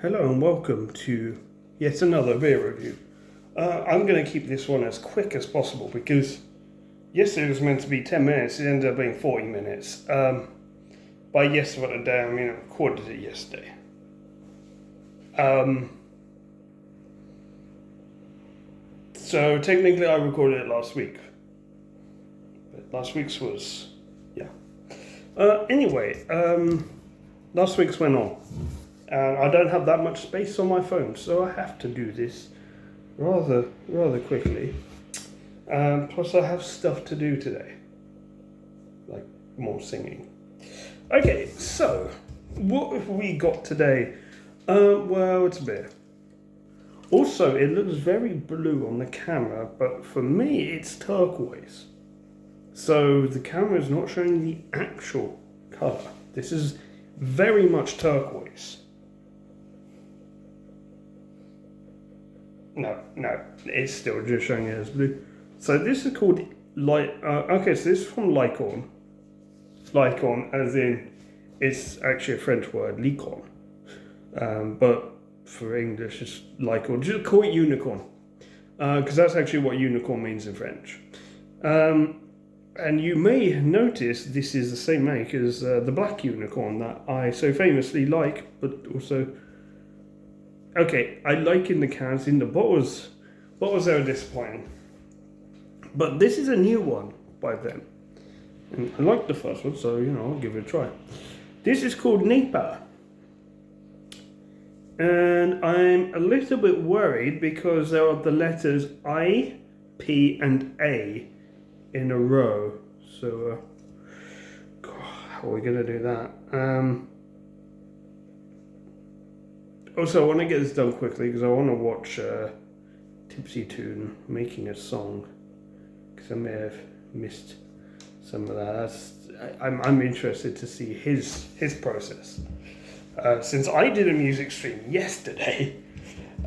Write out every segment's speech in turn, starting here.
Hello and welcome to yet another beer review. I'm going to keep this one as quick as possible because yesterday was meant to be 10 minutes, it ended up being 40 minutes. By yesterday of the day, I mean I recorded it yesterday. So technically I recorded it last week. But last week's was, yeah. Anyway, last week's went on. And I don't have that much space on my phone, so I have to do this rather quickly. Plus I have stuff to do today, like more singing. Okay, so what have we got today? Well, it's a beer. Also, it looks very blue on the camera, but for me, it's turquoise. So the camera is not showing the actual color. This is very much turquoise. No, it's still just showing it as blue. So this is called okay, so this is from Licorn. Licorn, as in, it's actually a French word, Licorn. But for English, it's Licorn. Just call it unicorn, because that's actually what unicorn means in French. And you may notice this is the same make as the black unicorn that I so famously like, but also. Okay, I like in the cans, in the bottles they were disappointing. But this is a new one by them. And I like the first one, so, I'll give it a try. This is called Neipa. And I'm a little bit worried because there are the letters I, P, and A in a row. So, God, how are we going to do that? Also, I want to get this done quickly because I want to watch Tipsy Toon making a song, because I may have missed some of that. I'm interested to see his process, since I did a music stream yesterday.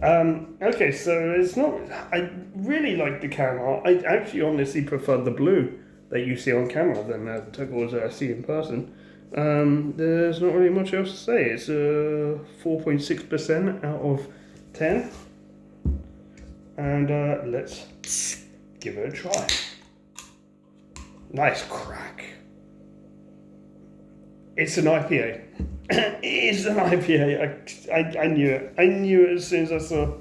Okay, so it's not. I really like the camera. I actually honestly prefer the blue that you see on camera than the turquoise that I see in person. There's not really much else to say. It's 4.6% out of 10. And let's give it a try. Nice crack. It's an IPA. It is an IPA. I knew it. I knew it as soon as I saw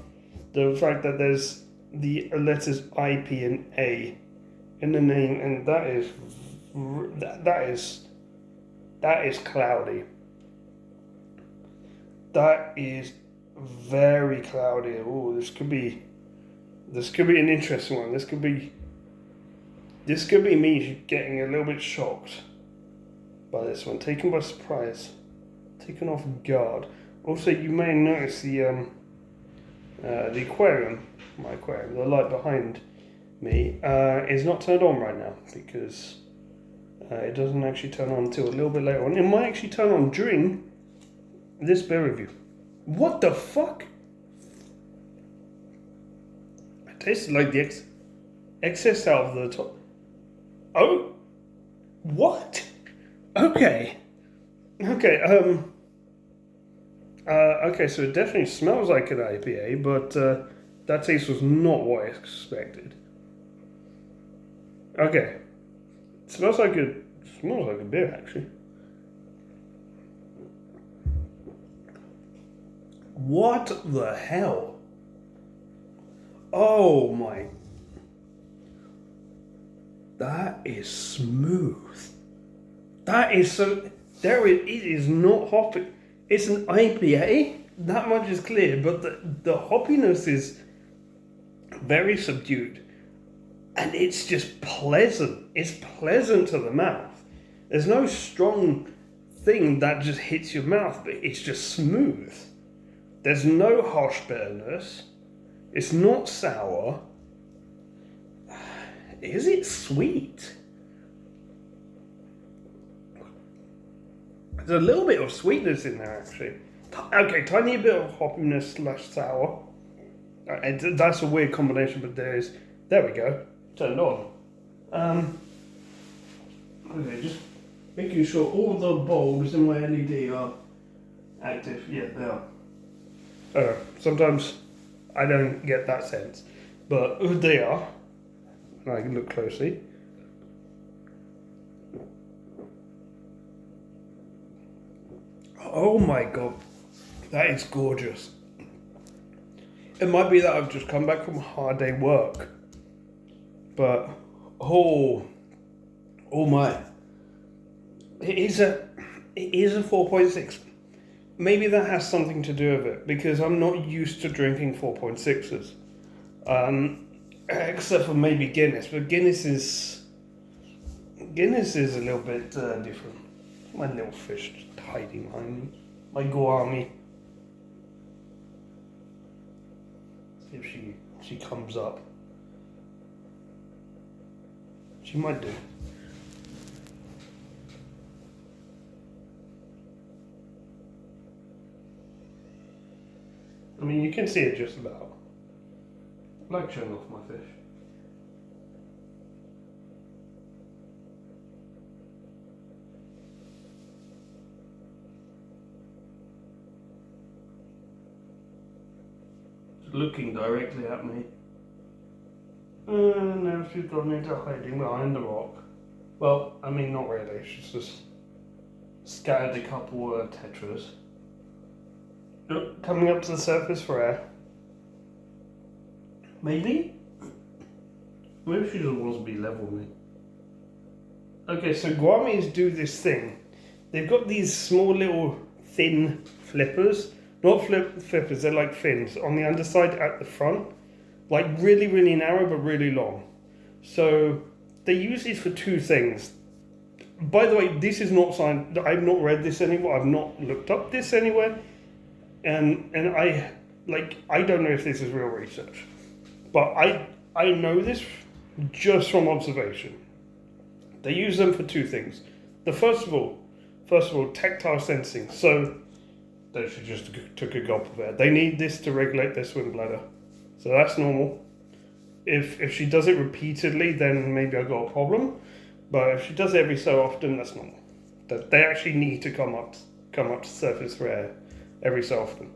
the fact that there's the letters I, P, and A in the name, and that is cloudy. That is very cloudy. Oh, this could be an interesting one. This could be me getting a little bit shocked by this one, taken by surprise, taken off guard. Also, you may notice the aquarium, my aquarium, the light behind me, is not turned on right now because. It doesn't actually turn on until a little bit later on. It might actually turn on during this beer review. What the fuck? It tasted like the excess out of the top. Oh, what? Okay. Okay, so it definitely smells like an IPA, but that taste was not what I expected. Okay. It smells like a beer, actually. What the hell? Oh my. That is smooth. That is so. It is not hoppy. It's an IPA. That much is clear, but the hoppiness is very subdued. And it's just pleasant. It's pleasant to the mouth. There's no strong thing that just hits your mouth, but it's just smooth. There's no harsh bitterness. It's not sour. Is it sweet? There's a little bit of sweetness in there, actually. Okay, tiny bit of hoppiness / sour. That's a weird combination, but there we go. Turned on. Okay, just making sure all the bulbs in my LED are active. Yeah, they are. Sometimes I don't get that sense, but they are. And I can look closely. Oh my god, that is gorgeous. It might be that I've just come back from a hard day work, but oh my, it is a 4.6. Maybe that has something to do with it because I'm not used to drinking 4.6s, except for maybe Guinness. But Guinness is a little bit different. My little fish just hiding behind me. My gourami. See if she comes up. She might do. I mean, you can see it just about. I like showing off my fish. Looking directly at me. Now she's gone into hiding behind the rock. Well, I mean, not really. She's just scattered a couple of tetras. Look, coming up to the surface for air. Maybe? Maybe she just wants to be level with me. Okay, so gouramis do this thing. They've got these small little thin flippers. Not flippers, they're like fins on the underside at the front. Like really, really narrow but really long. So they use these for two things. By the way, this is not signed. I've not read this anywhere. I've not looked up this anywhere. And I don't know if this is real research. But I know this just from observation. They use them for two things. First of all, tactile sensing. So she just took a gulp of air. They need this to regulate their swim bladder. So that's normal. If she does it repeatedly, then maybe I've got a problem. But if she does it every so often, that's normal. That they actually need to come up to surface for air every so often.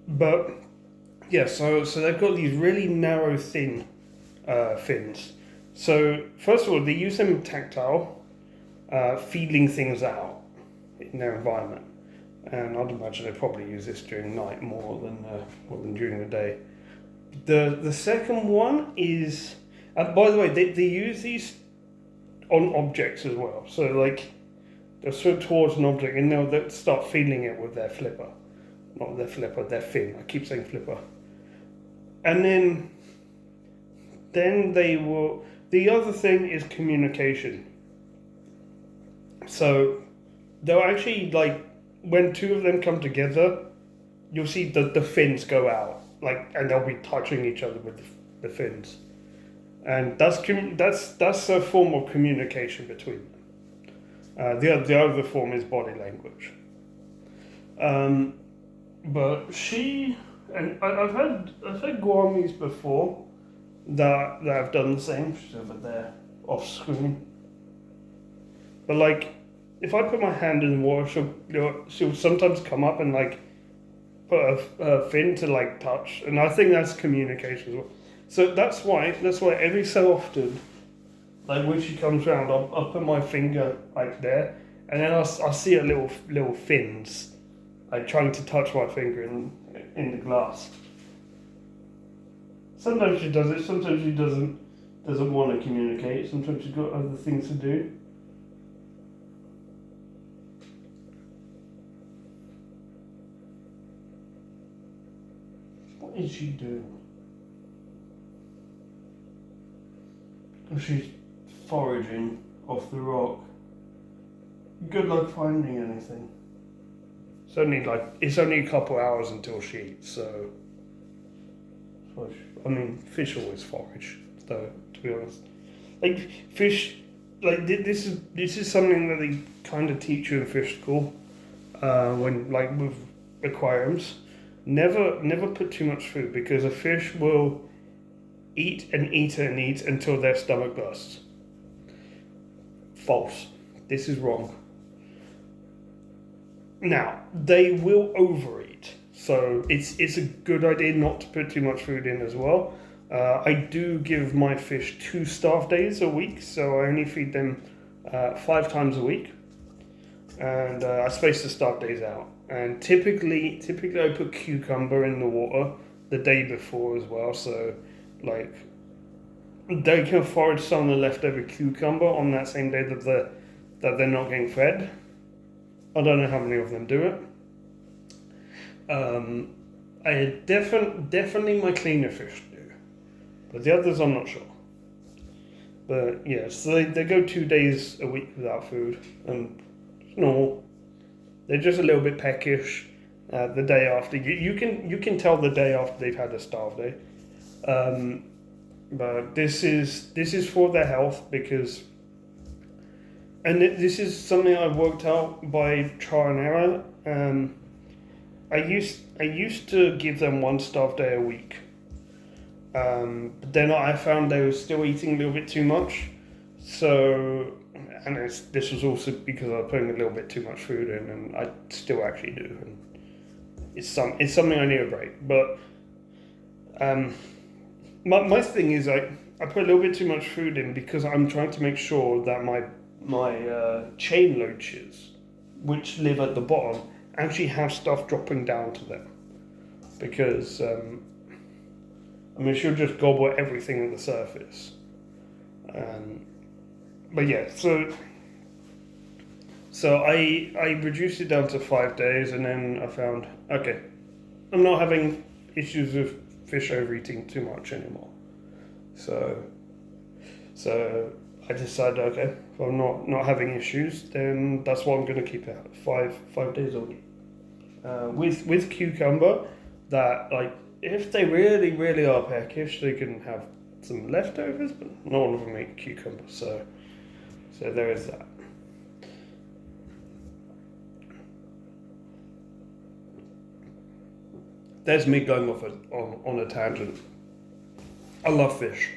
But yeah, so they've got these really narrow, thin fins. So first of all, they use them tactile, feeling things out in their environment, and I'd imagine they probably use this during night more than during the day. The second one is, by the way, they use these on objects as well. So like they'll swim towards an object and they'll start feeling it with their flipper, not their flipper, their fin. I keep saying flipper, and then they will. The other thing is communication. So they'll actually, like, when two of them come together, you'll see the fins go out, like, and they'll be touching each other with the fins, and that's a form of communication between them. The other form is body language. But she and I've had gouramis before that have done the same. She's over there off screen. But like, if I put my hand in the water, she'll sometimes come up and like put a fin to like touch, and I think that's communication as well. So that's why every so often, like when she comes round, I'll put my finger like there, and then I'll see her little fins, like trying to touch my finger in the glass. Sometimes she does it. Sometimes she doesn't want to communicate. Sometimes she's got other things to do. What is she doing? She's foraging off the rock. Good luck finding anything. It's only a couple hours until she eats, so I mean, fish always forage, though, to be honest. Like fish, like this is something that they kind of teach you in fish school, when like with aquariums. Never put too much food, because a fish will eat and eat and eat until their stomach bursts. False. This is wrong. Now, they will overeat, so it's a good idea not to put too much food in as well. I do give my fish 2 starve days a week, so I only feed them 5 times a week, and I space the starve days out. And typically I put cucumber in the water the day before as well, so like they can forage some of the leftover cucumber on that same day that they're not getting fed. I don't know how many of them do it. I definitely my cleaner fish do, but the others I'm not sure. But yeah, so they go 2 days a week without food, and it's normal. They're just a little bit peckish the day after. You can tell the day after they've had a starve day. But this is for their health because, and this is something I've worked out by trial and error. I used to give them 1 starve day a week. But then I found they were still eating a little bit too much. So, and this was also because I was putting a little bit too much food in, and I still actually do. And it's something I need to break. But my thing is I put a little bit too much food in because I'm trying to make sure that my chain loaches, which live at the bottom, actually have stuff dropping down to them. Because she'll just gobble everything at the surface. But yeah, so I reduced it down to 5 days, and then I found, okay, I'm not having issues with fish overeating too much anymore. So I decided, okay, if I'm not having issues, then that's what I'm going to keep it at, 5 days a week. With cucumber, that like if they really are peckish, they can have some leftovers, but not all of them eat cucumber, so there is that. There's me going off on a tangent. I love fish.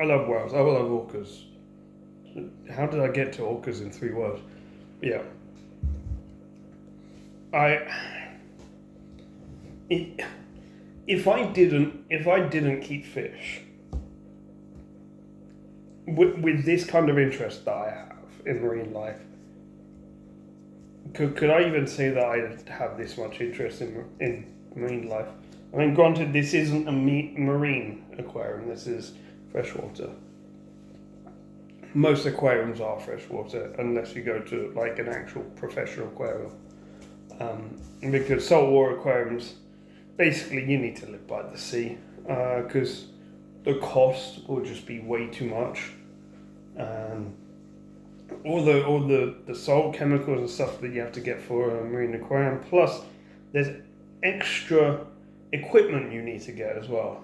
I love whales. I love orcas. How did I get to orcas in 3 words? Yeah. If I didn't keep fish with this kind of interest that I have in marine life, could I even say that I have this much interest in marine life? I mean, granted, this isn't a marine aquarium. This is freshwater. Most aquariums are freshwater, unless you go to like an actual professional aquarium. Because saltwater aquariums, basically, you need to live by the sea, because the cost will just be way too much. All the salt chemicals and stuff that you have to get for a marine aquarium, plus there's extra equipment you need to get as well.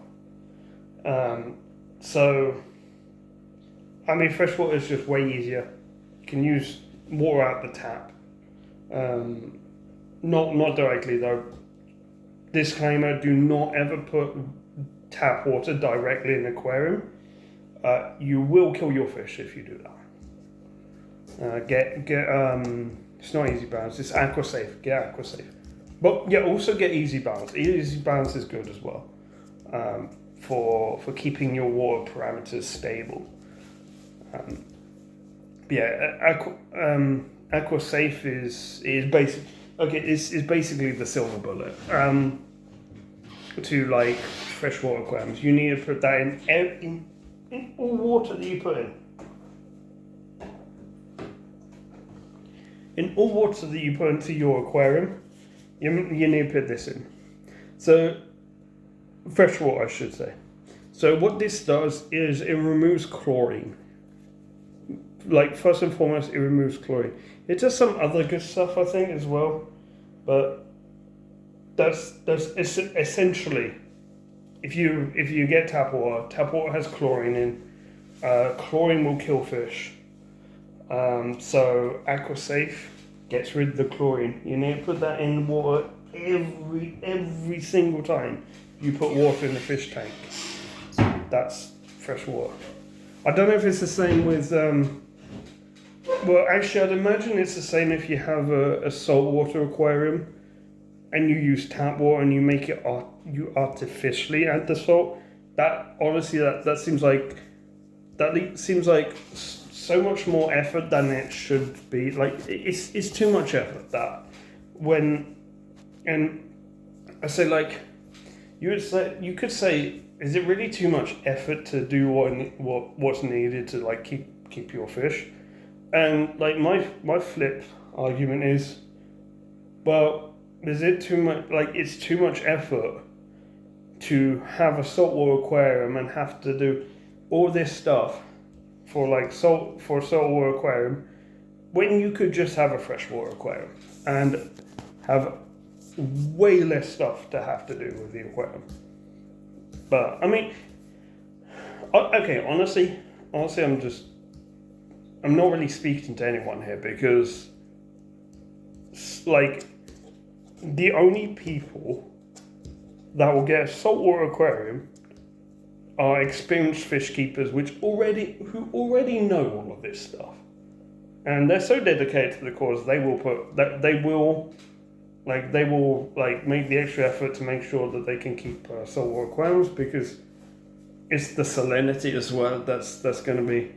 So, I mean, freshwater is just way easier. You can use water out the tap. Not directly though. Disclaimer: do not ever put tap water directly in an aquarium. You will kill your fish if you do that. It's not Easy Balance. It's AquaSafe. Get AquaSafe. But yeah, also get Easy Balance. Easy Balance is good as well, for keeping your water parameters stable. AquaSafe is basic. Okay, it's basically the silver bullet to like freshwater aquariums. You need to put that in all water that you put in. In all water that you put into your aquarium, you need to put this in. So, freshwater, I should say. So what this does is it removes chlorine. Like, first and foremost, it removes chlorine. It does some other good stuff, I think, as well. But that's essentially, if you get tap water has chlorine in. Chlorine will kill fish. So AquaSafe gets rid of the chlorine. You need to put that in the water every single time you put water in the fish tank. So that's fresh water. I don't know if it's the same with Well, actually, I'd imagine it's the same if you have a saltwater aquarium and you use tap water and you make it you artificially add the salt. That honestly, that seems like so much more effort than it should be. Like it's too much effort. That when and I say like you could say, is it really too much effort to do what's needed to like keep your fish? And like my flip argument is, well, is it too much? Like it's too much effort to have a saltwater aquarium and have to do all this stuff for a saltwater aquarium when you could just have a freshwater aquarium and have way less stuff to have to do with the aquarium. But I mean, okay, honestly, I'm not really speaking to anyone here because, like, the only people that will get a saltwater aquarium are experienced fish keepers, who already know all of this stuff, and they're so dedicated to the cause. They will make the extra effort to make sure that they can keep saltwater aquariums, because it's the salinity as well that's going to be.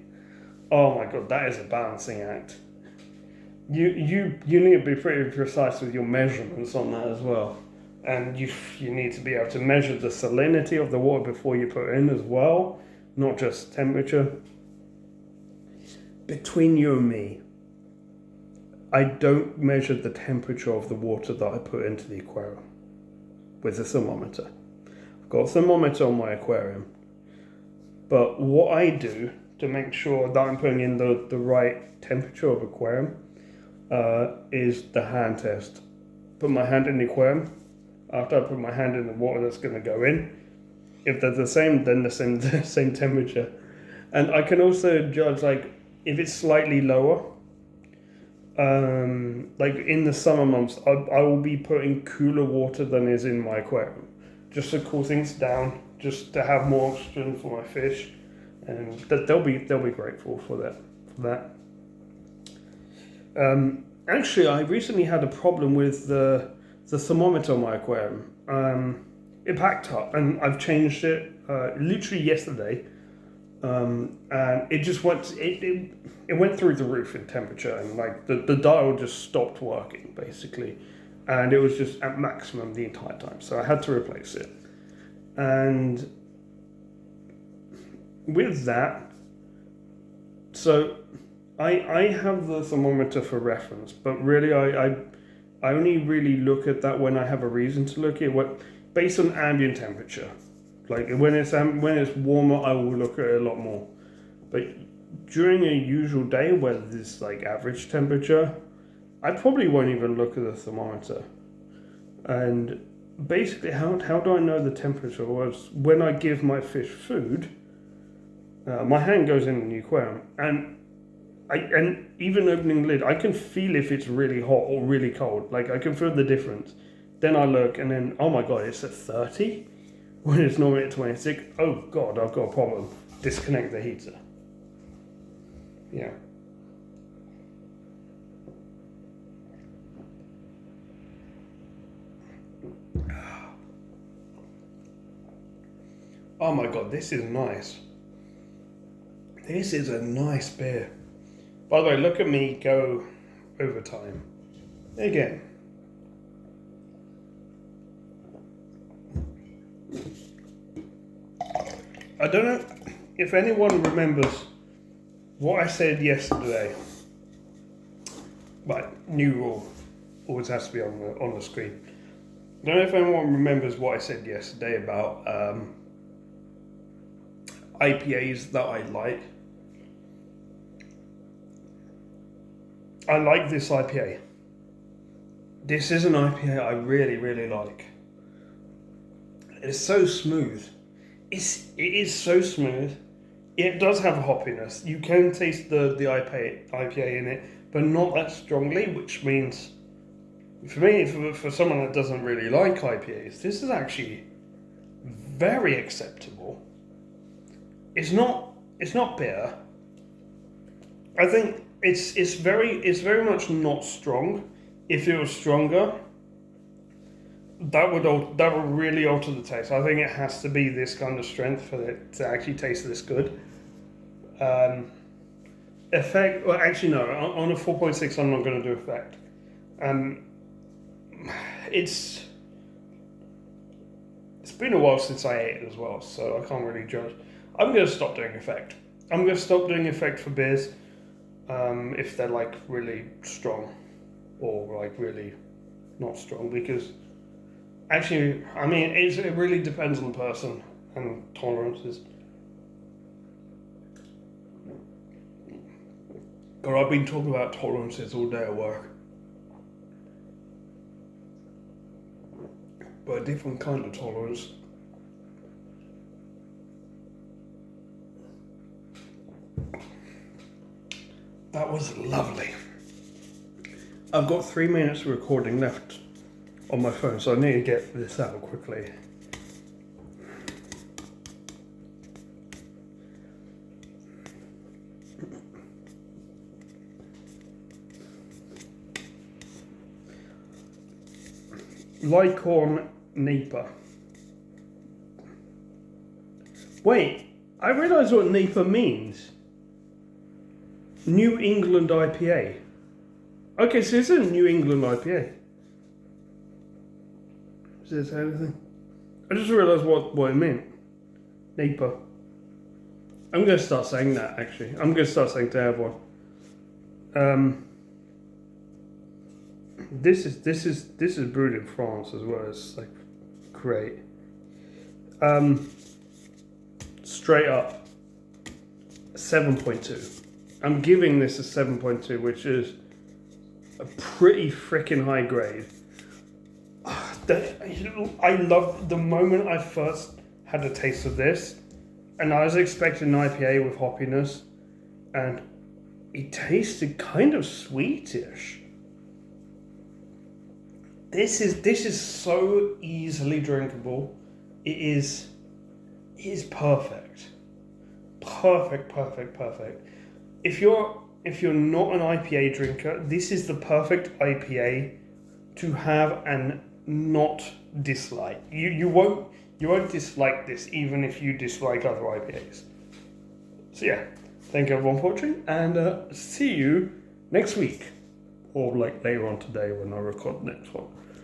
Oh my god, that is a balancing act. You need to be pretty precise with your measurements on that as well, and you need to be able to measure the salinity of the water before you put it in as well, not just temperature. Between you and me, I don't measure the temperature of the water that I put into the aquarium with a thermometer. I've got a thermometer on my aquarium, but what I do to make sure that I'm putting in the right temperature of aquarium is the hand test. Put my hand in the aquarium. After I put my hand in the water that's going to go in, if they're the same, then the same temperature. And I can also judge, like, if it's slightly lower. Like in the summer months, I will be putting cooler water than is in my aquarium, just to cool things down, just to have more oxygen for my fish, and that they'll be grateful for that. Actually, I recently had a problem with the thermometer on my aquarium. It packed up, and I've changed it literally yesterday. And it just went through the roof in temperature, and like the dial just stopped working basically, and it was just at maximum the entire time, so I had to replace it. And with that, so I have the thermometer for reference, but really I only really look at that when I have a reason to look at it, based on ambient temperature. Like when it's warmer, I will look at it a lot more. But during a usual day where there's like average temperature, I probably won't even look at the thermometer. And basically, how do I know the temperature? Was when I give my fish food, my hand goes in the aquarium, and even opening the lid, I can feel if it's really hot or really cold. Like I can feel the difference. Then I look, and then oh my god, it's at 30. When it's normally at 26, oh god, I've got a problem. Disconnect the heater. Yeah. Oh my god, this is nice. This is a nice beer. By the way, look at me go over time. Again. I don't know if anyone remembers what I said yesterday. But new rule always has to be on the screen. I don't know if anyone remembers what I said yesterday about IPAs that I like. I like this IPA. This is an IPA I really, really like. It's so smooth. It is so smooth. It does have a hoppiness. You can taste the IPA in it, but not that strongly, which means, for me, for someone that doesn't really like IPAs, this is actually very acceptable. It's not bitter. I think it's very much not strong. If it was stronger, that would really alter the taste. I think it has to be this kind of strength for it to actually taste this good. Effect, well, actually no. On a 4.6, I'm not going to do effect. It's been a while since I ate it as well, so I can't really judge. I'm going to stop doing effect. I'm going to stop doing effect for beers if they're like really strong or like really not strong, because actually, I mean, it really depends on the person and tolerances. God, I've been talking about tolerances all day at work. But a different kind of tolerance. That was lovely. I've got 3 minutes of recording left on my phone, so I need to get this out quickly. Licorn, Neipa. Wait, I realise what Neipa means. New England IPA. Okay, so it's a New England IPA. Does this say anything? I just realised what it meant. Neipa. I'm going to start saying that, actually. I'm going to start saying to everyone. This is brewed in France as well. It's like great. Straight up 7.2. I'm giving this a 7.2, which is a pretty freaking high grade. I love the moment I first had a taste of this, and I was expecting an IPA with hoppiness, and it tasted kind of sweetish. This is so easily drinkable. It is perfect. Perfect. If you're not an IPA drinker, this is the perfect IPA to have and not dislike. You won't dislike this even if you dislike other IPAs. So yeah, thank you everyone for watching, and see you next week, or like later on today when I record the next one.